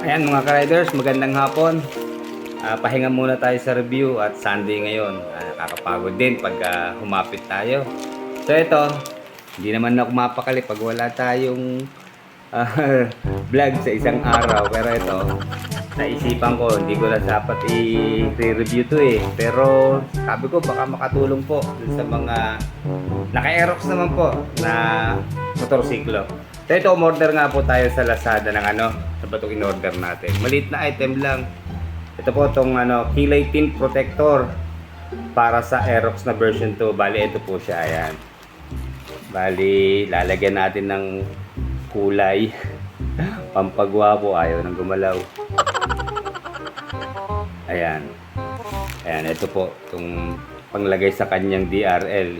Ayan mga ka-riders, magandang hapon. Pahinga muna tayo sa review at Sunday ngayon. Nakakapagod din pag humapit tayo. So ito, hindi naman ako mapakali pag wala tayong vlog sa isang araw. Pero ito, naisipan ko, hindi ko na dapat i-review to eh. Pero sabi ko baka makatulong po sa mga naka-Aerox naman po na motorsiklo. So ito, umorder nga po tayo sa Lazada ng ano ba itong in-order natin. Maliit na item lang. Ito po itong kilay tint protector para sa Aerox na version 2. Bali, ito po siya. Ayan. Bali, lalagyan natin ng kulay. Pampagwapo. Ayaw nang gumalaw. Ayan. Ayan, ito po. Itong panglagay sa kanyang DRL.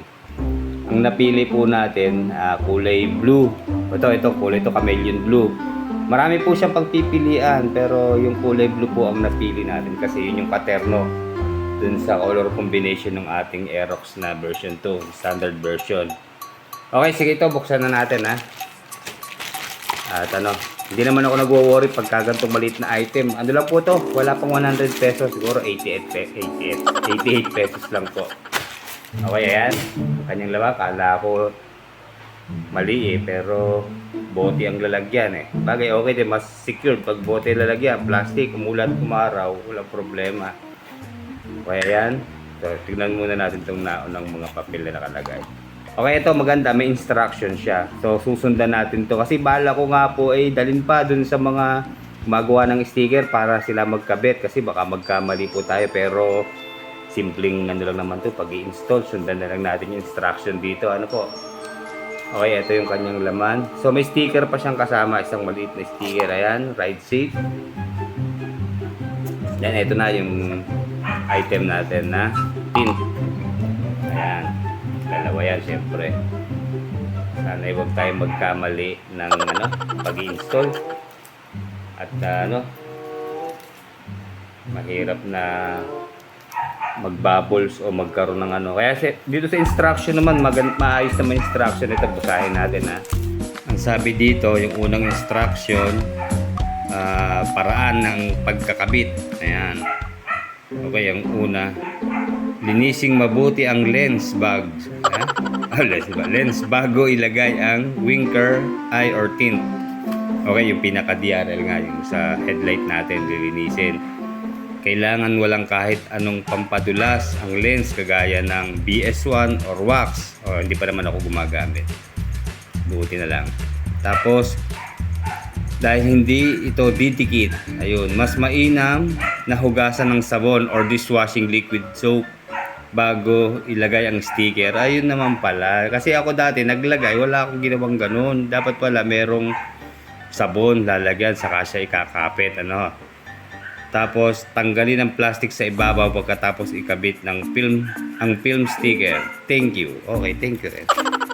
Ang napili po natin, kulay blue. Ito, kulay ito, chameleon blue. Marami po siyang pagpipilian, pero yung kulay blue po ang napili natin kasi yun yung paterno dun sa color combination ng ating Aerox na version 2, standard version. Okay, sige, ito buksan na natin ha. At hindi naman ako nagwo-worry pagka ganitong maliit na item. Ano lang po to? Wala pang 100 pesos, siguro 88 pesos lang po. Okay, ayan. Kanyang lawa, kala ko mali eh, pero bote ang lalagyan eh. Bagay, okay din, mas secured pag bote lalagyan. Plastic, umulat, kumaraw, walang problema. Kaya yan. So, tignan muna natin itong naunang mga papel na nakalagay. Okay, ito maganda, may instruction siya. So, susundan natin to kasi bala ko nga po eh, dalhin pa dun sa mga gumagawa ng sticker para sila magkabit kasi baka magkamali po tayo, pero simpleng ano lang naman to pag i-install. Sundan na lang natin yung instruction dito. Ano po? Okay, ito yung kanyang laman. So, may sticker pa siyang kasama. Isang maliit na sticker. Ayan, ride seat. Yan, ito na yung item natin na tint. Ayan. Dalawa yan, syempre. Sana huwag tayo magkamali ng pag-i-install. At mahirap na magbubbles o magkaroon ng ano. Kaya dito sa instruction naman, maayos naman instruction. Ito, basahin natin ha. Ang sabi dito, yung unang instruction, paraan ng pagkakabit. Ayan. Okay, yung una, linising mabuti ang lens bag. Lens bago ilagay ang winker, eye or tint. Okay, yung pinaka-DRL nga, yung sa headlight natin, lilinisin. Kailangan walang kahit anong pampadulas ang lens kagaya ng BS1 or wax. O, hindi pa naman ako gumagamit. Buti na lang. Tapos, dahil hindi ito didikit, ayun, mas mainam na hugasan ng sabon or dishwashing liquid soap bago ilagay ang sticker. Ayun naman pala. Kasi ako dati naglagay, wala akong ginawang ganun. Dapat pala merong sabon lalagyan, saka siya ikakapit. Tapos tanggalin ang plastic sa ibabaw pagkatapos ikabit ng film sticker. Thank you. Okay, thank you rin.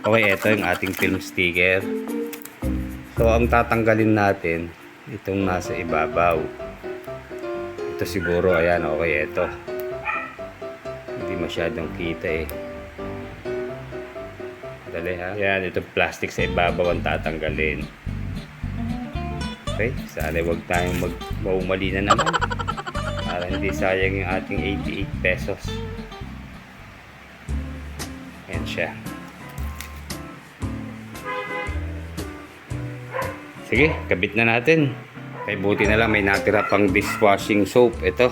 Okay, ito yung ating film sticker. So ang tatanggalin natin itong nasa ibabaw. Ito siguro, ayan, okay, ito. Hindi masyadong kita eh. Dali ha. Ayan, itong plastic sa ibabaw ang tatanggalin. Okay, sana huwag tayong maumali na naman para hindi sayang yung ating 88 pesos. Ayan siya. Sige, kabit na natin. Kaya buti na lang may natira pang dishwashing soap. Ito.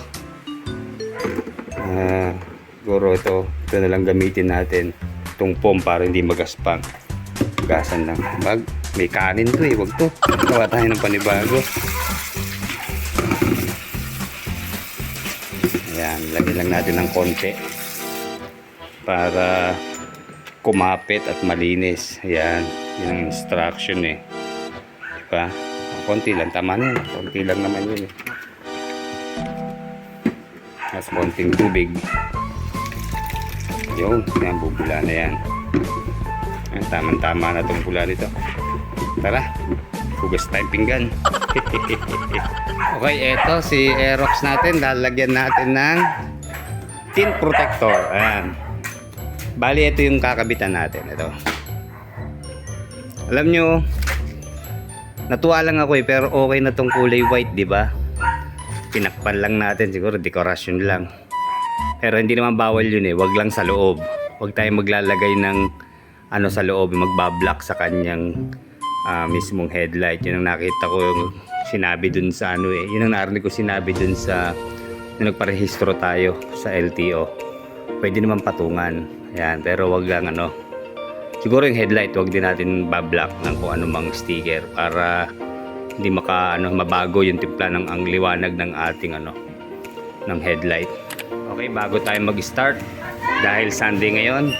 Siguro ito na lang gamitin natin. Itong foam para hindi magaspang. Gasan lang. May kanin to eh, wag to. Gawa tayo ng panibago. Ayan, lagyan lang natin ng konti para kumapit at malinis. Ayan, yun ang instruction eh. Diba? Konti lang, tama na yun. Konti lang naman yun eh. Mas konting tubig. Yun, yan, bubula na yan. Ayan, tamang-tama na itong bula nito. Tara, hugas tayong pinggan. Okay, eto si Aerox natin. Lalagyan natin ng tint protector. Ayan. Bali, ito yung kakabitan natin. Ito. Alam nyo, Natuwa lang ako pero okay na tong kulay white, di ba? Pinakpan lang natin, siguro dekorasyon lang. Pero hindi naman bawal yun wag lang sa loob. Wag tayong maglalagay ng sa loob, magbablock sa kanyang mismong headlight. Yun ang nakita ko yung sinabi dun sa yun ang narinig ko sinabi dun sa nung nagparehistro tayo sa LTO. Pwede naman patungan. Ayan, pero wag lang siguro yung headlight, wag din natin bablock ng kung anumang sticker para hindi mabago yung timpla ng ang liwanag ng ating ng headlight. Okay, bago tayo mag-start, dahil Sunday ngayon,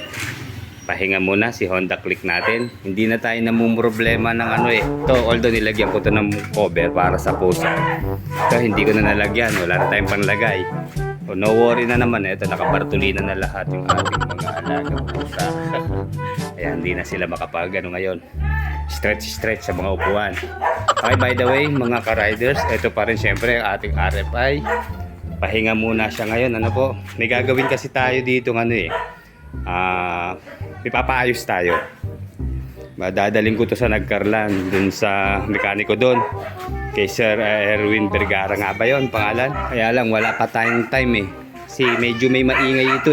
pahinga muna si Honda Click natin. Hindi na tayo namumroblema ng ito, although nilagyan ko to ng cover para sa pusa. Ito hindi ko na nalagyan, wala na tayong panlagay. So, no worry na naman, ito nakabartulina na lahat yung ating mga alagang pusa. Ayan, hindi na sila ngayon. Stretch sa mga upuan. Okay, by the way, mga ka-riders, ito pa rin syempre ang ating RFI. Pahinga muna siya ngayon. May gagawin kasi tayo dito may papaayos tayo. Madadaling ko to sa Nagkarlan, dun sa mekaniko dun. Kay Sir Erwin Vergara nga ba yun, pangalan? Kaya lang, wala pa tayong time Kasi medyo may maingay ito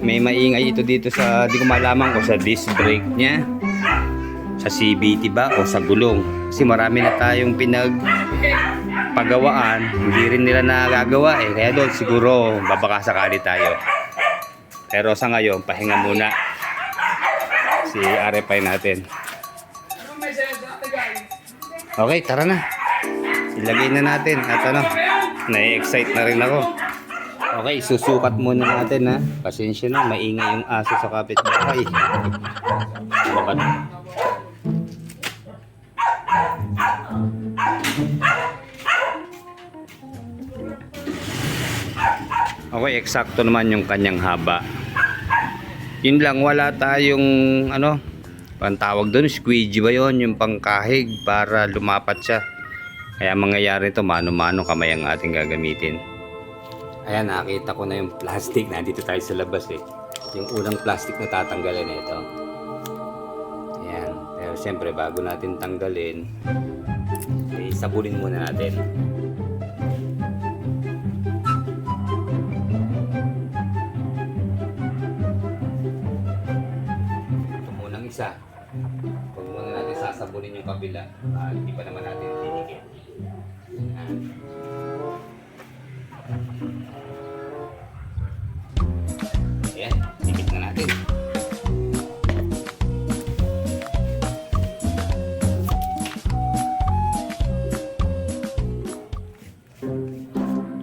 May maingay ito dito sa, di ko malaman ko sa disc brake niya, sa CVT ba o sa gulong. Kasi marami na tayong pinagpagawaan, hindi rin nila nagagawa Kaya doon siguro babaka sakali tayo. Pero sa ngayon, pahinga muna si RFI natin. Okay, tara na. Ilagay na natin at na-excite na rin ako. Okay, susukat muna natin Pasensya na, maingay yung aso sa kapitbahay. Bakit? Okay, eksakto naman yung kanyang haba. Yun lang, wala tayong pantawag doon, squeegee ba yun, yung pangkahig para lumapat siya. Kaya mangyayari ito, mano-mano kamay ang ating gagamitin. Ayan, nakita ko na yung plastic. Nandito tayo sa labas yung unang plastic na tatanggalin ito. Ayan, pero siyempre bago natin tanggalin, sabunin muna natin. Isa. Huwag muna natin sasabunin yung kabila. Hindi pa naman natin tinikit. Ayan, tikit na natin.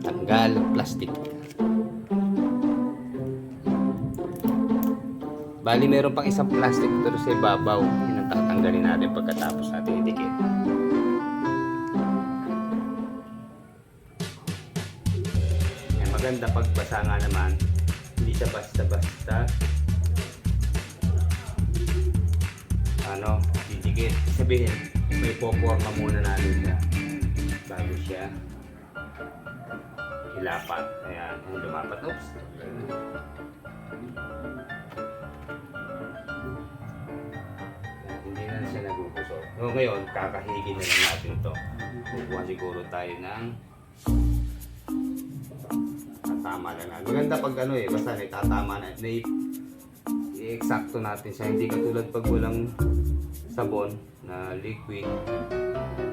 Tanggal plastic. Bali, meron pang isang plastic dito sa ibabaw. Yun ang tatanggalin natin pagkatapos natin idikit. Maganda pagbasa nga naman, hindi siya basta-basta didikit. Sabihin, may poporma muna natin siya bago siya ilapat. Ayan, lumapat. Oops. So ngayon, kakahigin na lang natin ito. Kukuha siguro tayo ng tatama lang. Maganda pag basta tatama na. I-eksakto natin siya. Hindi katulad pag walang sabon na liquid.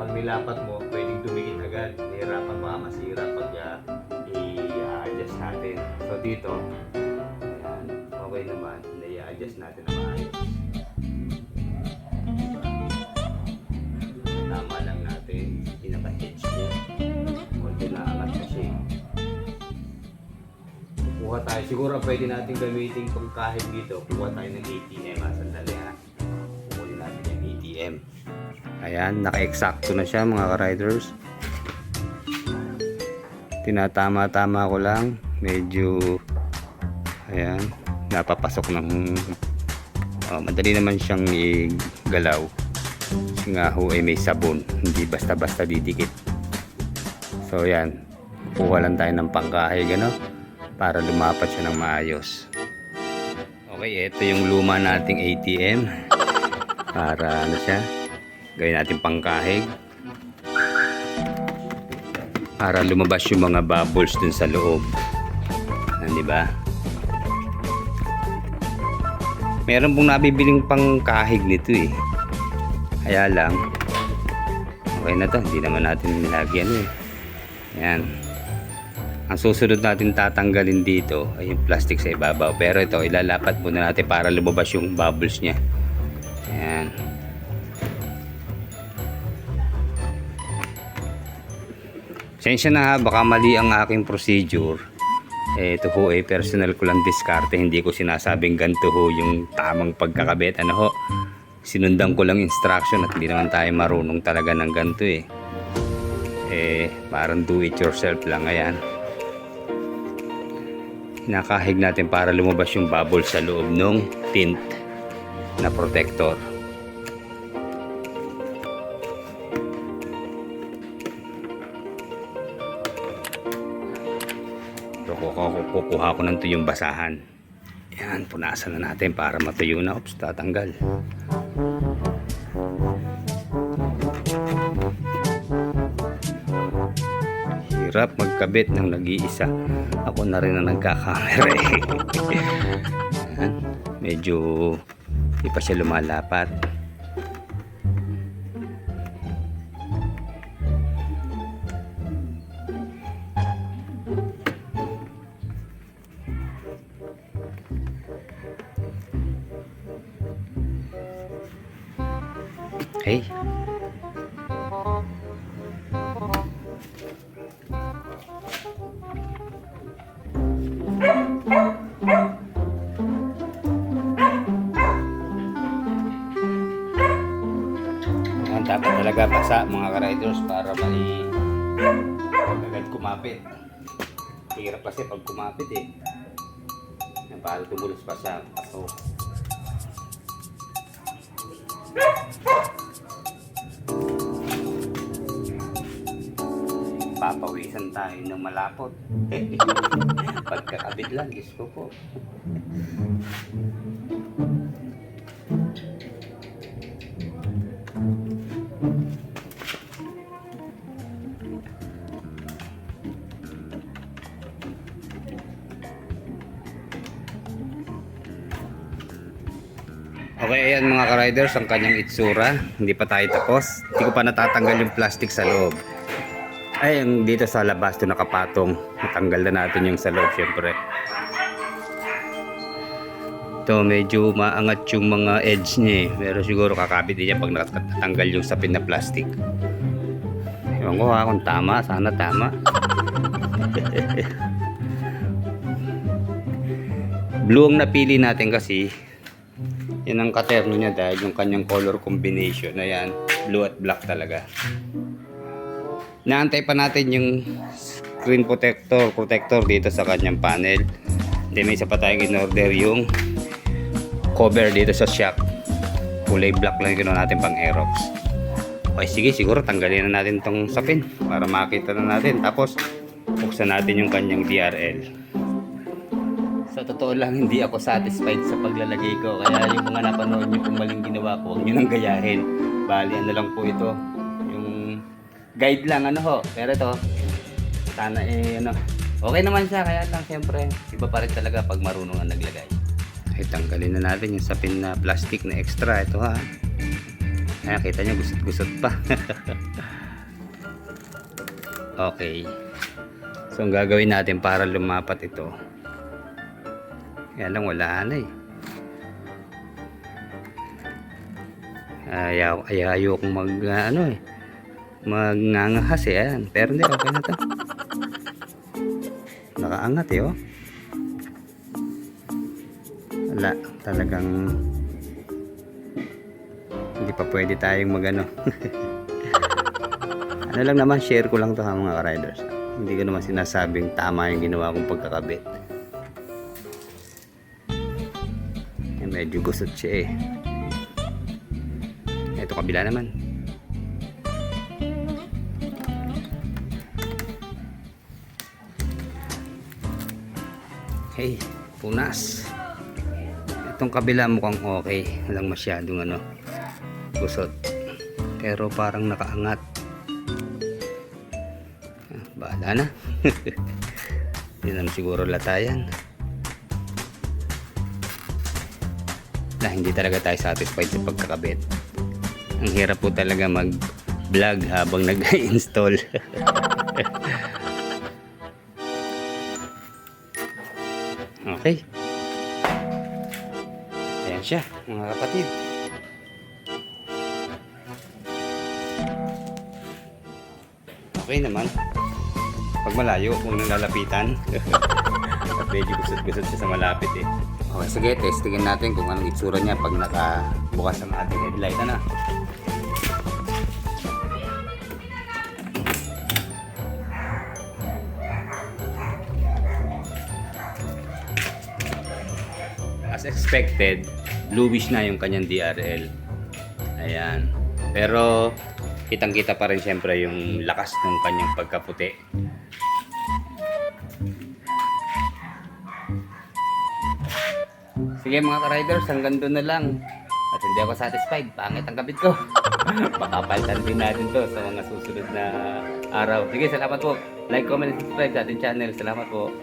Pag nilapat mo, pwedeng tumigit agad. Nahirapan baka masira pag i-adjust natin. So dito, ayan, okay naman. I-adjust natin na maayos. Tama lang natin, pinaka-hitch niya. Kunti na angat na siya. Kuha tayo. Siguro pwede natin gamitin kung kahit dito. Kuha tayo ng ATM. Sandali kukunin natin yung ATM. Ayan, naka-eksakto na siya mga ka-riders. Tinatama-tama ko lang. Medyo, ayan, napapasok ng madali naman siyang igalaw. Nga ay may sabon, hindi basta-basta didikit. So yan, kuha lang tayo ng pangkahig para lumapat siya ng maayos. Okay, ito yung luma nating ATM para siya, Gawin natin pangkahig. Para lumabas yung mga bubbles dun sa loob. Di ba? Meron pong nabibiling pangkahig nito eh. Kaya lang, okay na to. Hindi naman natin nilagyan eh. Yan. Ang susunod natin tatanggalin dito ay yung plastic sa ibabaw. Pero ito, ilalapat muna natin para lumabas yung bubbles niya. Yan. Sensya na ha, baka mali ang aking procedure. Ito ho ay personal ko lang diskarte. Hindi ko sinasabing ganito ho yung tamang pagkakabit. Ano ho, sinundan ko lang instruction at hindi naman tayo marunong talaga ng ganito eh. Parang do it yourself lang. Ayan. Nakahig natin para lumabas yung bubble sa loob ng tint na protector. Kukuha ko ng tuyong basahan. Yan, punasan na natin para matuyo na. Oops, tatanggal. Hirap magkabit ng nag-iisa. Ako na rin ang nagkakamera eh. Yan, medyo hindi pa siya lumalapat. Hey. Dapat talaga basa mga ka-riders para agad kumapit. Hirap kasi pag kumapit eh. Para tumulos pa sa paso. Papawisan tayo ng malapot. Pagkakabit lang, Diyos ko po. Okay, ayan mga ka-riders, ang kanyang itsura. Hindi pa tayo tapos. Hindi ko pa natatanggal yung plastic sa loob. Ay, yung dito sa labas, ito nakapatong. Natanggal na natin yung sa loob, syempre. Ito, medyo maangat yung mga edge niya eh. Pero siguro kakabit din niya pag nakatanggal yung sapin na plastic. Ewan ko ha, kung tama. Sana tama. Blue ang napili natin kasi yan ang katerno niya dahil yung kanyang color combination na yan, blue at black talaga. Naantay pa natin yung screen protector dito sa kanyang panel. Then may isa pa tayong in-order yung cover dito sa shock. Kulay black lang yung natin pang Aerox. Okay, sige, siguro tanggalin na natin tong sapin para makita na natin. Tapos buksan natin yung kanyang DRL. Sa totoo lang, hindi ako satisfied sa paglalagay ko. Kaya yung mga napanood nyo kung maling ginawa ko, huwag nyo nang gayahin. Bali, ano lang po ito. Yung guide lang, ano ho. Pero ito, sana ano. Okay naman siya, kaya lang siyempre, iba pa rin talaga pag marunong ang naglagay. Ay, tanggalin na natin yung sapin na plastic na extra. Ito ha. Ayan, kita nyo, gusot-gusot pa. Okay. So, ang gagawin natin para lumapat ito. Kaya lang wala na eh. Ayaw kong magngangahas eh. Ayan. Pero hindi, okay na to. Nakaangat eh oh. Wala, talagang hindi pa pwede tayong magano. Ano lang naman, share ko lang to ha mga riders. Hindi ko naman sinasabing tama yung ginawa kong pagkakabit. Medyo gusot siya eh. Ito kabila naman. Okay, punas. Itong kabila mukhang okay. Walang masyadong gusot. pero parang nakaangat. Bahala na. Hindi naman siguro latayan. Hindi talaga tayo satisfied sa pagkakabit. Ang hirap po talaga mag-vlog habang nag-install. Okay. Ayan siya, mga kapatid. Okay naman. Pag malayo, huwag nang lalapitan. At medyo gusot-gusot siya sa malapit eh. Okay, sige, testingin natin kung anong itsura niya pag nakabukas ang ating headlight. Ano? As expected, bluish na yung kanyang DRL. Ayan. Pero kitang-kita pa rin siyempre yung lakas ng kanyang pagkaputi. Sige mga ka-riders, hanggang doon na lang. At hindi ako satisfied, pangit ang kabit ko. Pakapalitan din natin to sa mga susunod na araw. Sige, salamat po. Like, comment, and subscribe sa ating channel. Salamat po.